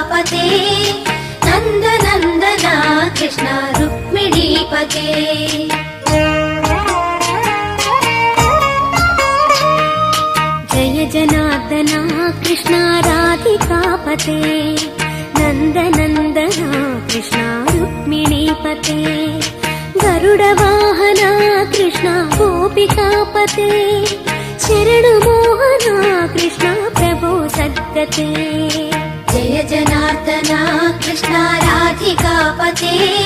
राधिकापते नंद नंदना कृष्ण रुक्मिणीपते जय जनार्दना कृष्ण राधिकापते नंद नंदना कृष्ण रुक्मिणीपते गरुड वाहना कृष्ण गोपिकापते शरण मोहना कृष्ण प्रभो सद्गते जय जनार्दना कृष्ण राधिकापते